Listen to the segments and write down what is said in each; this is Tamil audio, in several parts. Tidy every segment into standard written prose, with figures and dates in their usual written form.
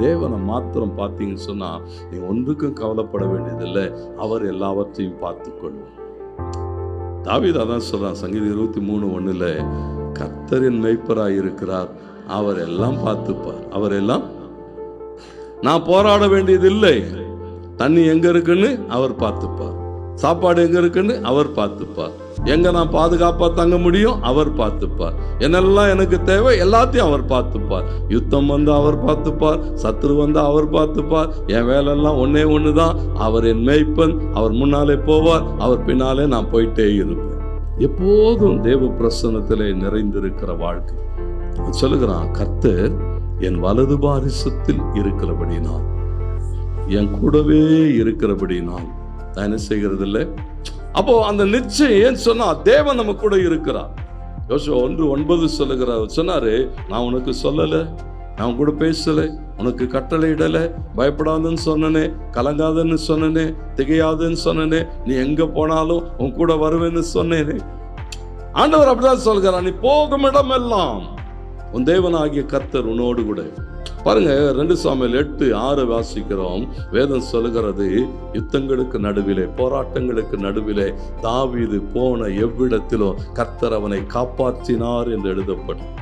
தேவனை மாத்திரம் பார்த்தீங்கன்னு சொன்னா நீ ஒன்றுக்கும் கவலைப்பட வேண்டியதில்லை, அவர் எல்லாவற்றையும் பார்த்துக்கொள்ளும். தாவீது அதான் சொல்றான் சங்கீதம் 23:1, கர்த்தரின் மேய்ப்பராய் இருக்கிறார், அவர் எல்லாம் பார்த்துப்பார். அவர் எல்லாம், நான் போராட வேண்டியதில்லை. தண்ணி எங்க இருக்குன்னு அவர் பார்த்துப்பார், சாப்பாடு எங்க இருக்குன்னு அவர் பார்த்துப்பார், எங்க நான் பாதுகாப்பா தங்க முடியும் அவர் பார்த்துப்பார், என்னெல்லாம் எனக்கு தேவை எல்லாத்தையும் அவர் பார்த்துப்பார். யுத்தம் வந்து அவர் பார்த்துப்பார், சத்துரு வந்து அவர் பார்த்துப்பார். என் வேலையெல்லாம் ஒன்னே ஒண்ணுதான், அவர் என் மேய்ப்பன், அவர் முன்னாலே போவார், அவர் பின்னாலே நான் போயிட்டே இருப்பேன். எப்போதும் தேவ பிரசன்னத்திலே நிறைந்திருக்கிற வாழ்க்கை. சொல்லுகிறான், கர்த்தர் என் வலது பாரிசத்தில் இருக்கிறபடினால், என் கூடவே இருக்கிறபடினால் நான் என்ன செய்கிறது இல்லை. அப்போ அந்த நிச்சயம் ஏன் சொன்னா, தேவன் நம்ம கூட இருக்கிறார். யோசுவா 1:9 சொல்லுகிறார், சொன்னாரு, நான் உனக்கு சொல்லல, நான் கூட பேசல, உனக்கு கட்டளை இடல, பயப்படாதுன்னு சொன்னனே, கலங்காதன்னு சொன்னனே, திகையாதுன்னு சொன்னனே, நீ எங்க போனாலும் உன் கூட வருவேன்னு சொன்னேனே. ஆண்டவர் அப்படிதான் சொல்கிறார், நீ போகும் இடமெல்லாம் உன் தேவனாகிய கர்த்தர் உன்னோடு கூட. பாருங்க, 2 சாமுவேல் 8:6 வாசிக்கிறோம். வேதம் சொல்லுகிறது, யுத்தங்களுக்கு நடுவிலே, போராட்டங்களுக்கு நடுவிலே தாவீது போன எவ்விடத்திலும் கர்த்தர் அவனை காப்பாற்றினார் என்று எழுதப்படும்.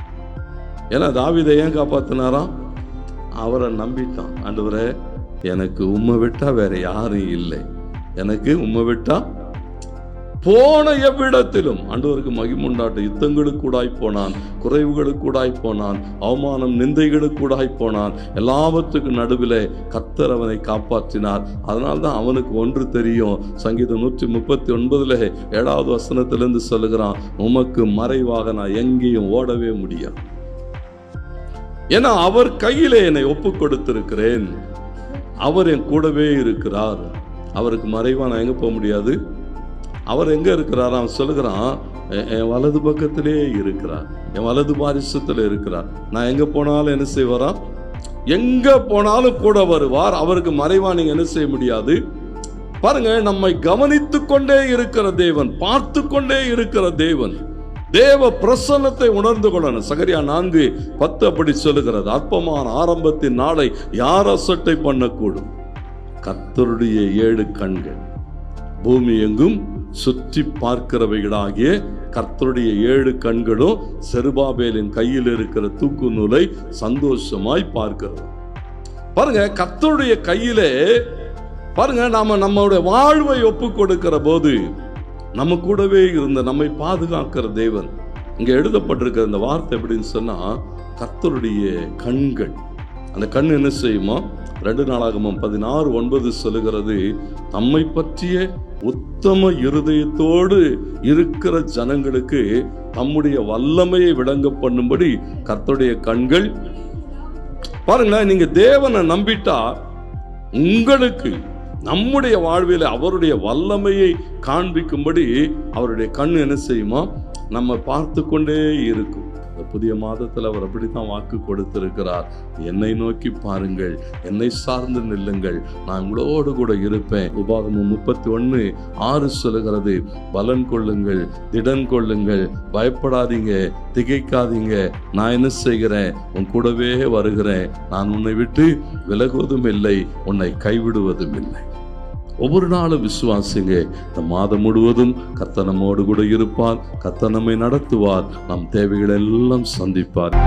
ஏன்னா தாவீதை ஏன் காப்பாற்றினாராம்? அவரை நம்பிட்டான். ஆண்டவரே, எனக்கு உம்மை விட்டா வேற யாரும் இல்லை, எனக்கு உம்மை விட்டா போன எவ்விடத்திலும் ஆண்டவருக்கு மகிமுண்டாட்டு. யுத்தங்களுக்கு கூடாய் போனான், குறைவுகளுக்கு கூடாய் போனான், அவமானம் நிந்தைகளுக்கு கூடாய் போனான். எல்லாவற்றுக்கும் நடுவிலே கர்த்தர் அவனை காப்பாற்றினார். அதனால்தான் அவனுக்கு ஒன்று தெரியும். சங்கீதம் 139 7வது வசனத்திலிருந்து சொல்லுகிறான், உமக்கு மறைவாக நான் எங்கேயும் ஓடவே முடியாது. ஏன்னா அவர் கையிலே என்னை ஒப்பு கொடுத்திருக்கிறேன், அவர் என் கூடவே இருக்கிறார். அவருக்கு மறைவா நான் எங்க போக முடியாது. அவர் எங்க இருக்கிறார்? அவன் சொல்லுகிறான், என் வலது பக்கத்திலே இருக்கிறார், என் வலது பாரிசத்தில் இருக்கிறார். நான் எங்க போனாலும் என்ன செய்வாரா? எங்க போனாலும் கூட வருவார். அவருக்கு மறைவா நீங்க என்ன செய்ய முடியாது. பாருங்க, நம்மை கவனித்து கொண்டே இருக்கிற தேவன், பார்த்து கொண்டே இருக்கிற தேவன். தேவ பிரசன்னத்தை உணர்ந்து கொள்ளணும். சகரியா 4:10 அப்படி சொல்லுகிறது, அற்பமான ஆரம்பத்தின் நாளை யார் அசட்டை பண்ணக்கூடும்? கர்த்தருடைய 7 கண்கள் பூமி எங்கும் சுற்றி பார்க்கிறவைகளாகிய கர்த்தருடைய 7 கண்களும் செருபாபேலின் கையில் இருக்கிற தூக்கு நூலை சந்தோஷமாய் பார்க்கிறது. பாருங்க, கர்த்தருடைய கையிலே பாருங்க, நாம நம்மளுடைய வாழ்வை ஒப்பு கொடுக்கிற போது நம்ம கூடவே இருந்த நம்மை பாதுகாக்கிற தேவன். இங்க எழுதப்பட்டிருக்கிற இந்த வார்த்தை எப்படின்னு சொன்னா, கர்த்தருடைய கண்கள். அந்த கண் என்ன செய்யுமா? 2 நாளாகமம் 16:9 சொல்லுகிறது, தம்மை பற்றிய உத்தம இருதயத்தோடு இருக்கிற ஜனங்களுக்கு தம்முடைய வல்லமையை விளங்க பண்ணும்படி கர்த்தருடைய கண்கள். பாருங்களேன், நீங்க தேவனை நம்பிட்டா உங்களுக்கு நம்முடைய வாழ்வில் அவருடைய வல்லமையை காண்பிக்கும்படி அவருடைய கண் என்ன செய்யுமா? நம்ம பார்த்து கொண்டே இருக்கும். இந்த புதிய மாதத்தில் அவர் அப்படித்தான் வாக்கு கொடுத்திருக்கிறார். என்னை நோக்கி பாருங்கள், என்னை சார்ந்து நில்லுங்கள், நான் உங்களோடு கூட இருப்பேன். உபாகமம் 31:6 சொல்லுகிறது, பலன் கொள்ளுங்கள், திடன் கொள்ளுங்கள், பயப்படாதீங்க, திகைக்காதீங்க, நான் என்ன செய்கிறேன்? உன் கூடவே வருகிறேன், நான் உன்னை விட்டு விலகுவதும் இல்லை, உன்னை கைவிடுவதும் இல்லை. ஒவ்வொரு நாளும் விசுவாசிங்க, இந்த மாதம் முழுவதும் கர்த்தர் நம்மோடு கூட இருப்பார், கர்த்தர் நம்மை நடத்துவார், நம் தேவைகள் எல்லாம் சந்திப்பார்.